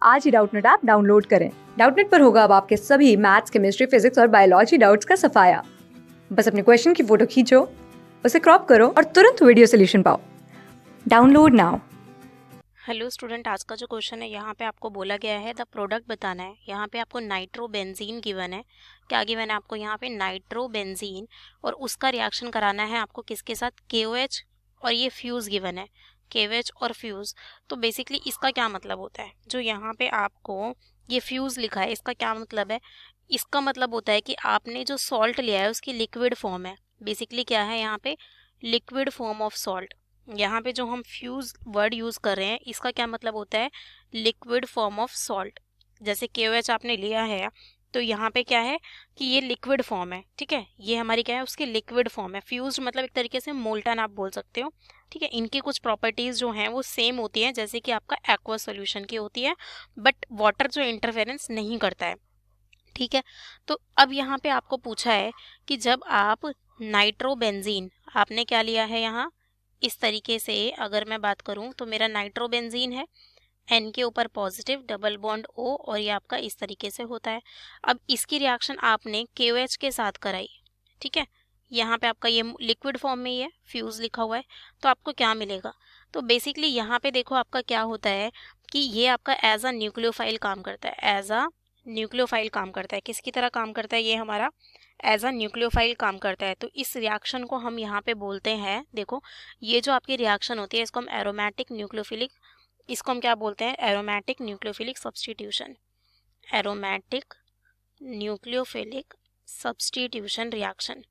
आज ही Doubtnut app download करें। Doubtnut पर होगा अब आपके सभी मैथ्स, केमिस्ट्री, फिजिक्स और बायोलॉजी डाउट्स का सफाया। बस अपने क्वेश्चन की फोटो खींचो, उसे क्रॉप करो और तुरंत वीडियो सोल्यूशन पाओ। Download now. हेलो स्टूडेंट, आज का जो क्वेश्चन है यहाँ पे आपको बोला गया है द प्रोडक्ट बताना है। यहाँ पे आपको नाइट्रोबेंजीन गिवन है। क्या गिवन है आपको यहाँ पे? नाइट्रोबेंजीन, और उसका रिएक्शन कराना है आपको किसके साथ? KOH, और ये फ्यूज़ गिवन है, KOH और फ्यूज़। तो बेसिकली इसका क्या मतलब होता है? जो यहाँ पे आपको ये फ्यूज़ लिखा है, इसका क्या मतलब है? इसका मतलब होता है कि आपने जो सॉल्ट लिया है उसकी लिक्विड फॉर्म है। बेसिकली क्या है यहाँ पे? Liquid form of salt. यहाँ पे जो हम फ्यूज वर्ड यूज कर रहे हैं, इसका क्या मतलब होता है? Liquid form of salt. जैसे KOH आपने लिया है, तो यहाँ पे क्या है कि ये लिक्विड फॉर्म है, ठीक है। ये हमारी क्या है? उसकी लिक्विड फॉर्म है। फ्यूज मतलब एक तरीके से मोल्टन आप बोल सकते हो, ठीक है। इनकी कुछ प्रॉपर्टीज जो हैं वो सेम होती हैं जैसे कि आपका एक्वा सोल्यूशन की होती है, बट वाटर जो इंटरफेरेंस नहीं करता है, ठीक है। तो अब यहाँ पे आपको पूछा है कि जब आप नाइट्रोबेंजीन, आपने क्या लिया है यहाँ? इस तरीके से अगर मैं बात करूं तो मेरा नाइट्रोबेंजीन है, N के ऊपर पॉजिटिव, डबल बॉन्ड O, और ये आपका इस तरीके से होता है। अब इसकी रिएक्शन आपने KOH के साथ कराई, ठीक है। यहाँ पे आपका ये लिक्विड फॉर्म में ही है, फ्यूज लिखा हुआ है, तो आपको क्या मिलेगा? तो बेसिकली यहाँ पे देखो आपका क्या होता है कि ये आपका एज अ न्यूक्लियोफाइल काम करता है, एज अ न्यूक्लियोफाइल काम करता है। किसकी तरह काम करता है? ये हमारा एज अ न्यूक्लियोफाइल काम करता है। तो इस रिएक्शन को हम यहाँ पे बोलते हैं, देखो ये जो आपकी रिएक्शन होती है इसको हम एरोमेटिक न्यूक्लियोफिलिक, इसको हम क्या बोलते हैं? Aromatic nucleophilic substitution. Aromatic nucleophilic substitution reaction,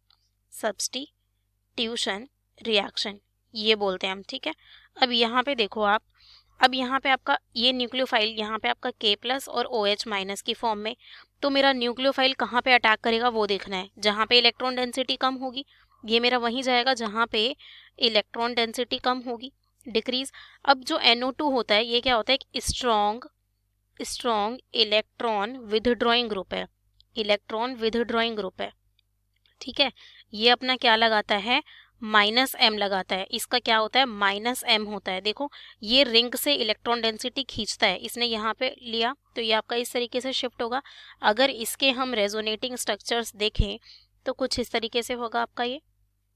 substitution reaction ये बोलते हैं हम, ठीक है। अब यहाँ पे देखो आप, अब यहाँ पे आपका ये न्यूक्लियोफाइल, यहाँ पे आपका K+ और OH- की फॉर्म में, तो मेरा न्यूक्लियोफाइल कहाँ पे अटैक करेगा वो देखना है। जहाँ पे इलेक्ट्रॉन डेंसिटी कम होगी, ये मेरा वहीं जाएगा जहाँ पे इलेक्ट्रॉन डेंसिटी कम होगी, डिक्रीज। अब जो NO2 होता है, ये क्या होता है? एक strong strong electron withdrawing group है, इलेक्ट्रॉन विथड्रॉइंग ग्रुप है, ठीक है। ये अपना क्या लगाता है? -M लगाता है। इसका क्या होता है? -M होता है। देखो ये रिंग से इलेक्ट्रॉन डेंसिटी खींचता है, इसने यहाँ पे लिया तो ये आपका इस तरीके से शिफ्ट होगा। अगर इसके हम रेजोनेटिंग स्ट्रक्चर्स देखें तो कुछ इस तरीके से होगा आपका ये।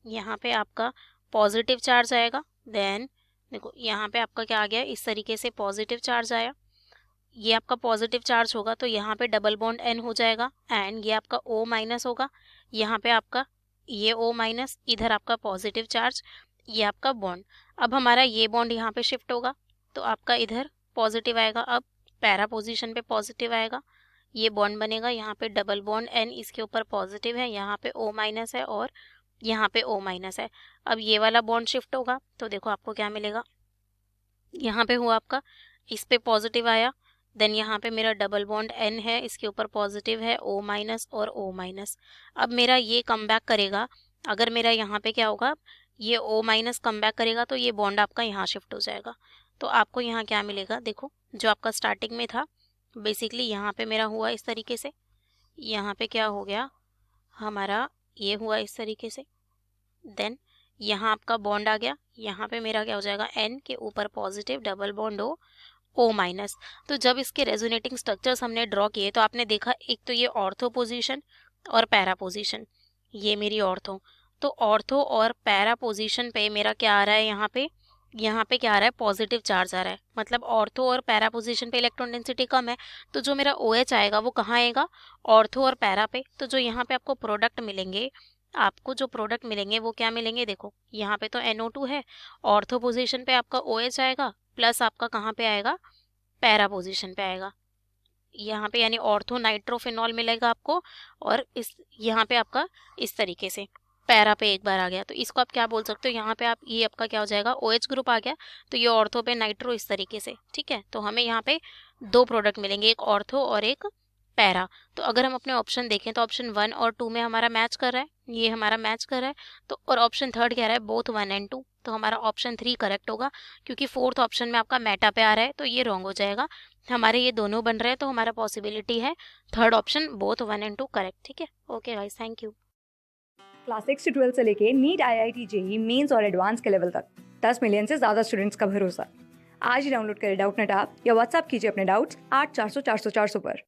यहाँ पे आपका पॉजिटिव चार्ज आएगा, देन देखो यहाँ पे आपका क्या आ गया? इस तरीके से पॉजिटिव चार्ज आया, ये आपका पॉजिटिव चार्ज होगा तो यहाँ पे डबल बॉन्ड N हो जाएगा, एंड ये आपका O- होगा। यहाँ पे आपका ये O-, इधर आपका पॉजिटिव चार्ज, ये आपका बॉन्ड। अब हमारा ये बॉन्ड यहाँ पे शिफ्ट होगा तो आपका इधर पॉजिटिव आएगा, अब पैरा पोजीशन पे पॉजिटिव आएगा, ये बॉन्ड बनेगा, यहाँ पे डबल बॉन्ड N, इसके ऊपर पॉजिटिव है, यहाँ पे O- है और यहाँ पे O- है। अब ये वाला बॉन्ड शिफ्ट होगा तो देखो आपको क्या मिलेगा? यहाँ पे हुआ आपका, इस पे पॉजिटिव आया, देन यहाँ पे मेरा डबल बॉन्ड N है, इसके ऊपर पॉजिटिव है O- और O-। अब मेरा ये कम बैक करेगा, अगर मेरा यहाँ पे क्या होगा? ये O- कम बैक करेगा तो ये बॉन्ड आपका यहाँ शिफ्ट हो जाएगा। तो आपको यहाँ क्या मिलेगा? देखो जो आपका स्टार्टिंग में था, बेसिकली यहाँ पे मेरा हुआ इस तरीके से, यहाँ पे क्या हो गया हमारा? ये हुआ इस तरीके से, देन यहाँ आपका बॉन्ड आ गया, यहाँ पे मेरा क्या हो जाएगा? N के ऊपर पॉजिटिव, डबल बॉन्ड O-। तो जब इसके रेजोनेटिंग स्ट्रक्चर्स हमने ड्रॉ किए तो आपने देखा, एक तो ये ऑर्थो पोजीशन और पैरा पोजीशन, ये मेरी ऑर्थो। तो ऑर्थो और पैरा पोजीशन पे मेरा क्या आ रहा है? यहाँ पे क्या आ रहा है? पॉजिटिव चार्ज आ रहा है। मतलब ऑर्थो और पैरा पोजीशन पे इलेक्ट्रॉन डेंसिटी कम है, तो जो मेरा OH आएगा वो कहाँ आएगा? ऑर्थो और पैरा पे। तो जो यहाँ पे आपको प्रोडक्ट मिलेंगे, आपको जो प्रोडक्ट मिलेंगे वो क्या मिलेंगे? देखो यहाँ पे तो NO2 है, ऑर्थो पोजीशन पे आपका OH आएगा, प्लस आपका कहाँ पे आएगा? पैरा पोजीशन पे आएगा, यहाँ पे यानी ऑर्थो नाइट्रोफिनॉल मिलेगा आपको, और इस यहाँ पे आपका इस तरीके से पैरा पे एक बार आ गया, तो इसको आप क्या बोल सकते हो? यहाँ पे आप, ये आपका क्या हो जाएगा? OH ग्रुप आ गया, तो ये ऑर्थो पे नाइट्रो इस तरीके से, ठीक है। तो हमें यहाँ पे दो प्रोडक्ट मिलेंगे, एक ऑर्थो और एक पैरा। तो अगर हम अपने ऑप्शन देखें तो ऑप्शन 1 और 2 में हमारा मैच कर रहा है, ये हमारा मैच कर रहा है, तो और ऑप्शन थर्ड कह रहा है बोथ 1 एंड 2, तो हमारा ऑप्शन 3 करेक्ट होगा। क्योंकि फोर्थ ऑप्शन में आपका मेटा पे आ रहा है तो ये रॉन्ग हो जाएगा। हमारे ये दोनों बन रहे हैं तो हमारा पॉसिबिलिटी है third option both 1 and 2 correct, ठीक है। Okay guys, thank you. Class 6 से 12 से लेके नीट, IIT, JEE मेंस और एडवांस के लेवल तक 10 मिलियन से ज्यादा स्टूडेंट्स का भरोसा। आज ही डाउनलोड करें डाउटनेट ऐप या व्हाट्सएप कीजिए अपने डाउट्स 8400 400 400 पर।